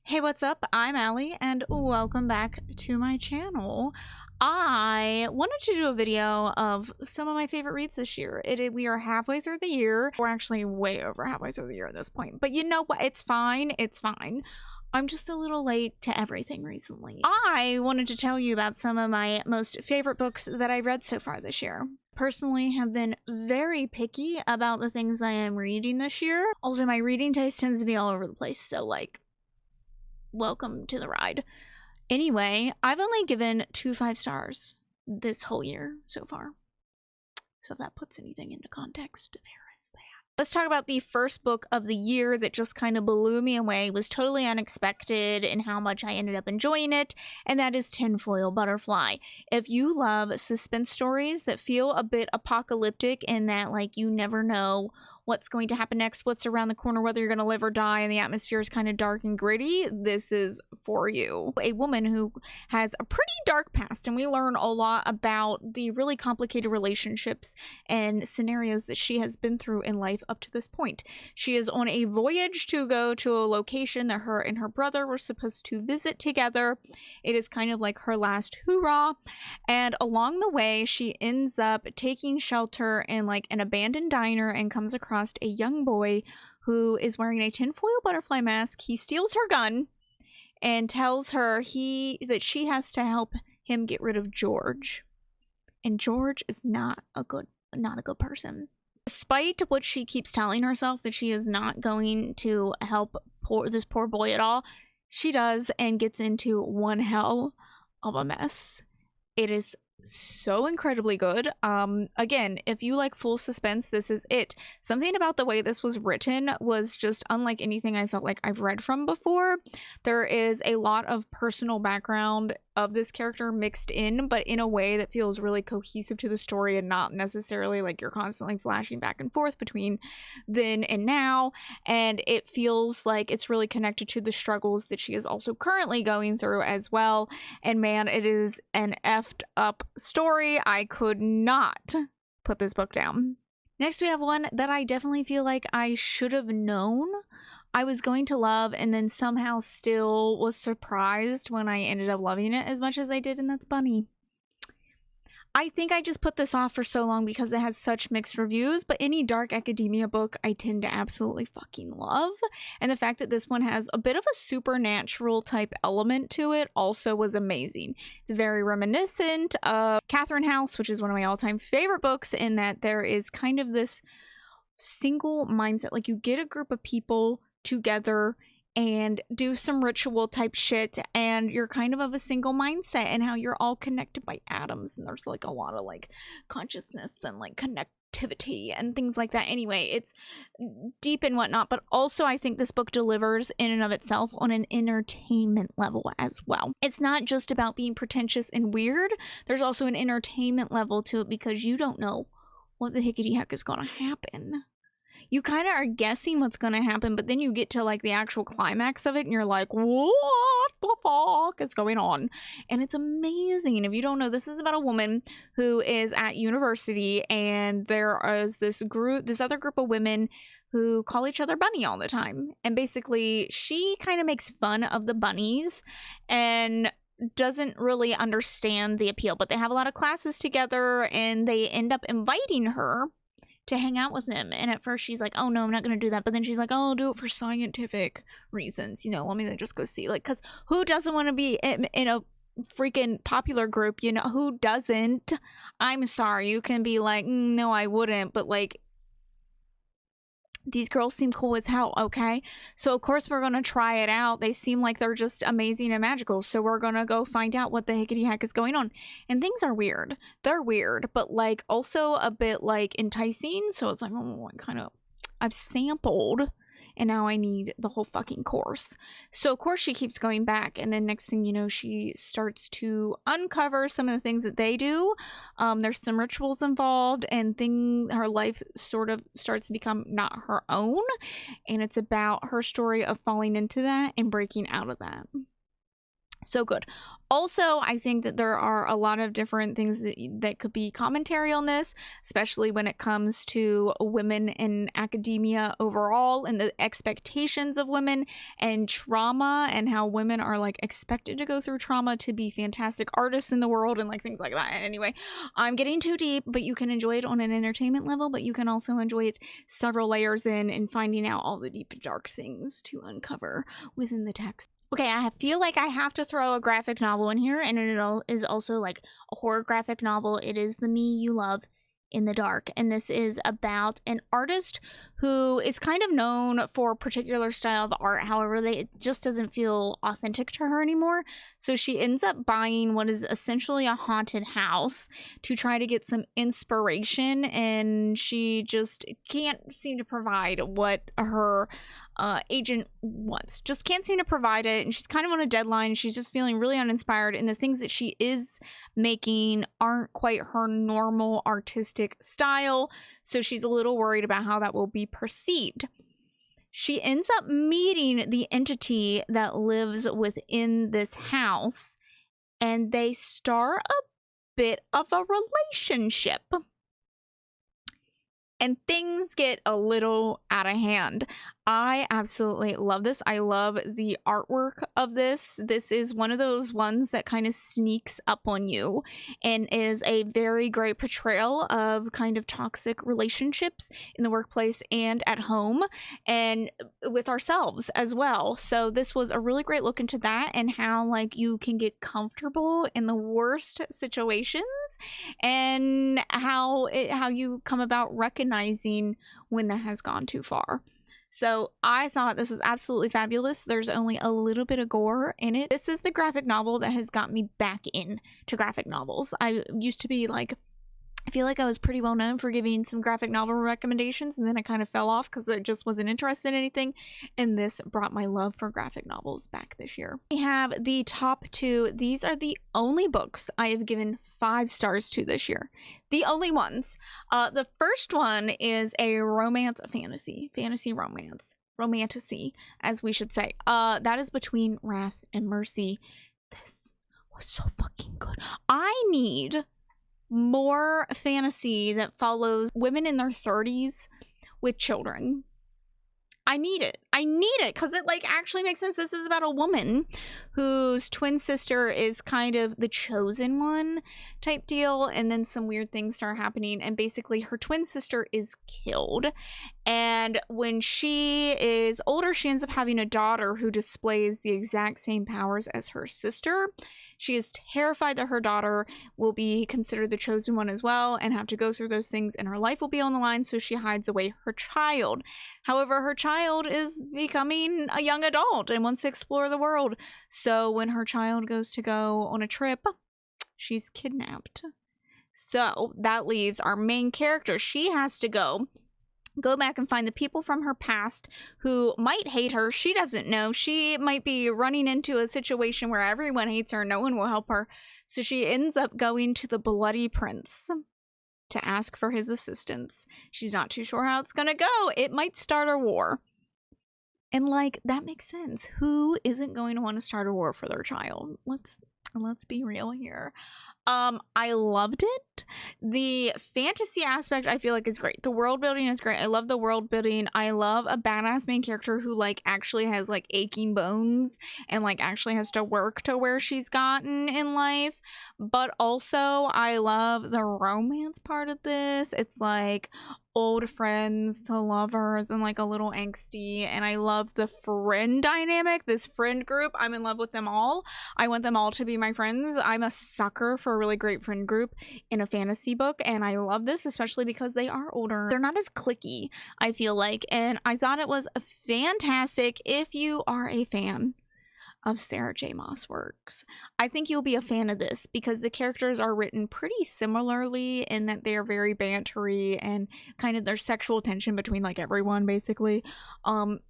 Hey, what's up? I'm Allie, and welcome back to my channel. I wanted to do a video of some of my favorite reads this year. We are halfway through the year. We're actually way over halfway through the year at this point. But you know what? It's fine. It's fine. I'm just a little late to everything recently. I wanted to tell you about some of my most favorite books that I've read so far this year. Personally have been very picky about the things I am reading this year. Also, my reading taste tends to be all over the place, so like, welcome to the ride. Anyway, I've only given 2 5-stars this whole year so far. So if that puts anything into context, there is that. Let's talk about the first book of the year that just kind of blew me away, was totally unexpected in how much I ended up enjoying it, and that is Tinfoil Butterfly. If you love suspense stories that feel a bit apocalyptic in that, like, you never know what's going to happen next, what's around the corner, whether you're going to live or die, and the atmosphere is kind of dark and gritty, this is for you. A woman who has a pretty dark past, and we learn a lot about the really complicated relationships and scenarios that she has been through in life up to this point. She is on a voyage to go to a location that her and her brother were supposed to visit together. It is kind of like her last hurrah, and along the way she ends up taking shelter in like an abandoned diner and comes across a young boy who is wearing a tinfoil butterfly mask. He steals her gun and tells her that she has to help him get rid of George. And George is not a good person. Despite what she keeps telling herself, that she is not going to help this poor boy at all, she does, and gets into one hell of a mess. It is so incredibly good. Again, if you like full suspense, this is it. Something about the way this was written was just unlike anything I felt like I've read from before. There is a lot of personal background of this character mixed in, but in a way that feels really cohesive to the story and not necessarily like you're constantly flashing back and forth between then and now. And it feels like it's really connected to the struggles that she is also currently going through as well. And man, it is an effed up story. I could not put this book down. Next, we have one that I definitely feel like I should have known I was going to love, and then somehow still was surprised when I ended up loving it as much as I did, and that's Bunny. I think I just put this off for so long because it has such mixed reviews, but any dark academia book I tend to absolutely fucking love. And the fact that this one has a bit of a supernatural type element to it also was amazing. It's very reminiscent of Catherine House, which is one of my all-time favorite books, in that there is kind of this single mindset. Like, you get a group of people together and do some ritual type shit, and you're kind of a single mindset, and how you're all connected by atoms, and there's like a lot of like consciousness and like connectivity and things like that. Anyway, it's deep and whatnot, but also I think this book delivers in and of itself on an entertainment level as well. It's not just about being pretentious and weird. There's also an entertainment level to it, because you don't know what the hickety heck is gonna happen. You kind of are guessing what's going to happen, but then you get to like the actual climax of it and you're like, what the fuck is going on? And it's amazing. If you don't know, this is about a woman who is at university, and there is this other group of women who call each other Bunny all the time. And basically she kind of makes fun of the bunnies and doesn't really understand the appeal, but they have a lot of classes together, and they end up inviting her to hang out with them. And at first she's like, oh no, I'm not gonna do that, but then she's like, oh, I'll do it for scientific reasons, you know, let me just go see, like, because who doesn't want to be in a freaking popular group, you know? Who doesn't? I'm sorry, you can be like, no, I wouldn't, but like, these girls seem cool as hell, okay? So of course we're gonna try it out. They seem like they're just amazing and magical, so we're gonna go find out what the hickety heck is going on. And things are weird. They're weird, but like also a bit like enticing. So it's like, oh, I've sampled, and now I need the whole fucking course. So of course she keeps going back, and then next thing you know, she starts to uncover some of the things that they do. There's some rituals involved, and her life sort of starts to become not her own, and it's about her story of falling into that and breaking out of that. So good. Also, I think that there are a lot of different things that could be commentary on this, especially when it comes to women in academia overall and the expectations of women and trauma and how women are like expected to go through trauma to be fantastic artists in the world and like things like that. Anyway, I'm getting too deep, but you can enjoy it on an entertainment level, but you can also enjoy it several layers in and finding out all the deep and dark things to uncover within the text. Okay, I feel like I have to throw a graphic novel in here, and it is also like a horror graphic novel. It is The Me You Love in the Dark, and this is about an artist who is kind of known for a particular style of art. However, it just doesn't feel authentic to her anymore, so she ends up buying what is essentially a haunted house to try to get some inspiration, and she just can't seem to provide what her agent wants. Just can't seem to provide it, and she's kind of on a deadline. She's just feeling really uninspired, and the things that she is making aren't quite her normal artistic style, so she's a little worried about how that will be perceived. She ends up meeting the entity that lives within this house, and they start a bit of a relationship. And things get a little out of hand. I absolutely love this. I love the artwork of this. This is one of those ones that kind of sneaks up on you and is a very great portrayal of kind of toxic relationships in the workplace and at home and with ourselves as well. So this was a really great look into that and how like you can get comfortable in the worst situations and how you come about recognizing when that has gone too far. So I thought this was absolutely fabulous. There's only a little bit of gore in it. This is the graphic novel that has got me back into graphic novels. I used to be like, I feel like I was pretty well known for giving some graphic novel recommendations, and then I kind of fell off because I just wasn't interested in anything, and this brought my love for graphic novels back this year. We have the top two. These are the only books I have given 5 stars to this year. The only ones. The first one is a romance fantasy romance, romantasy, as we should say. That is Between Wrath and Mercy. This was so fucking good. I need more fantasy that follows women in their 30s with children. I need it because it like actually makes sense. This is about a woman whose twin sister is kind of the chosen one type deal, and then some weird things start happening, and basically her twin sister is killed, and when she is older she ends up having a daughter who displays the exact same powers as her sister. She is terrified that her daughter will be considered the chosen one as well and have to go through those things, and her life will be on the line, so she hides away her child. However, her child is becoming a young adult and wants to explore the world. So when her child goes to go on a trip, she's kidnapped. So that leaves our main character. She has to go back and find the people from her past who might hate her. She doesn't know. She might be running into a situation where everyone hates her, no one will help her. So she ends up going to the Bloody Prince to ask for his assistance. She's not too sure how it's gonna go. It might start a war. And like, that makes sense. Who isn't going to want to start a war for their child? Let's be real here. I loved it. The fantasy aspect I feel like is great. The world building is great. I love the world building. I love a badass main character who like actually has like aching bones and like actually has to work to where she's gotten in life. But also I love the romance part of this. It's like old friends to lovers and like a little angsty, and I love the friend dynamic. This friend group, I'm in love with them all. I want them all to be my friends. I'm a sucker for a really great friend group in a fantasy book, and I love this especially because they are older. They're not as cliquey, I feel like, and I thought it was fantastic. If you are a fan of Sarah J. Maas works, I think you'll be a fan of this because the characters are written pretty similarly in that they are very bantery and kind of there's sexual tension between like everyone basically.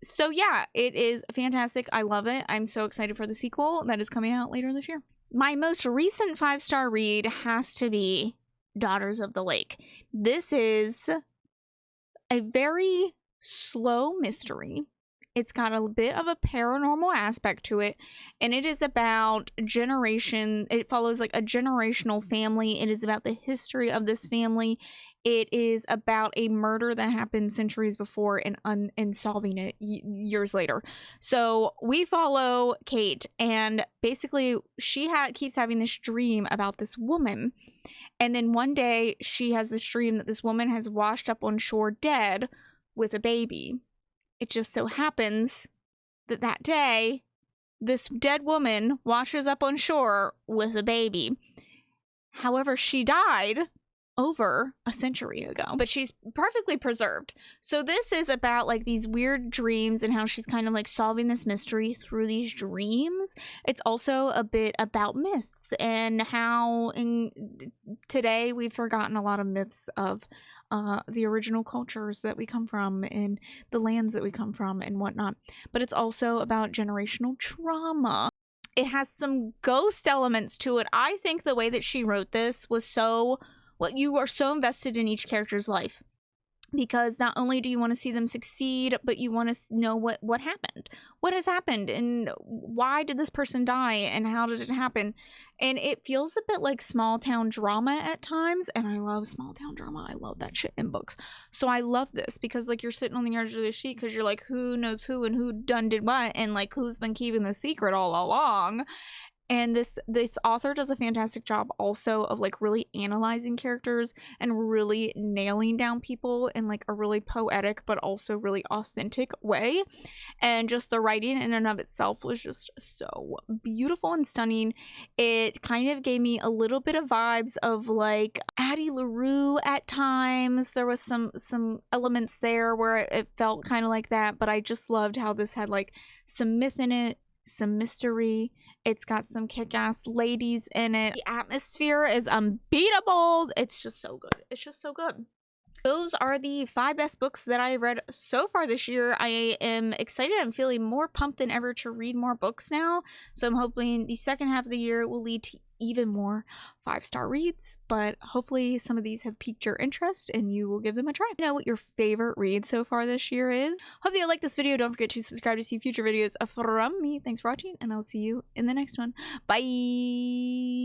So yeah, it is fantastic. I love it. I'm so excited for the sequel that is coming out later this year. My most recent 5-star read has to be Daughters of the Lake. This is a very slow mystery. It's got a bit of a paranormal aspect to it, and it is about generation. It follows like a generational family. It is about the history of this family. It is about a murder that happened centuries before and solving it years later. So we follow Kate, and basically she keeps having this dream about this woman. And then one day she has this dream that this woman has washed up on shore dead with a baby. It just so happens that that day, this dead woman washes up on shore with a baby. However, she died over a century ago, but she's perfectly preserved. So this is about like these weird dreams and how she's kind of like solving this mystery through these dreams. It's also a bit about myths and how today we've forgotten a lot of myths of the original cultures that we come from and the lands that we come from and whatnot. But it's also about generational trauma. It has some ghost elements to it. I think the way that she wrote this was you are so invested in each character's life, because not only do you want to see them succeed, but you want to know what happened, what has happened, and why did this person die, and how did it happen. And it feels a bit like small town drama at times, and I love small town drama. I love that shit in books. So I love this because like you're sitting on the edge of the sheet because you're like, who knows who and who did what, and like who's been keeping the secret all along. And this author does a fantastic job also of like really analyzing characters and really nailing down people in like a really poetic but also really authentic way. And just the writing in and of itself was just so beautiful and stunning. It kind of gave me a little bit of vibes of like Addie LaRue at times. There was some elements there where it felt kind of like that, but I just loved how this had like some myth in it, some mystery. It's got some kick-ass ladies in it. The atmosphere is unbeatable. It's just so good. It's just so good. Those are the 5 best books that I read so far this year. I am excited. I'm feeling more pumped than ever to read more books now. So I'm hoping the second half of the year will lead to even more 5-star reads. But hopefully some of these have piqued your interest and you will give them a try. Let me know what your favorite read so far this year is. Hopefully you liked this video. Don't forget to subscribe to see future videos from me. Thanks for watching, and I'll see you in the next one. Bye!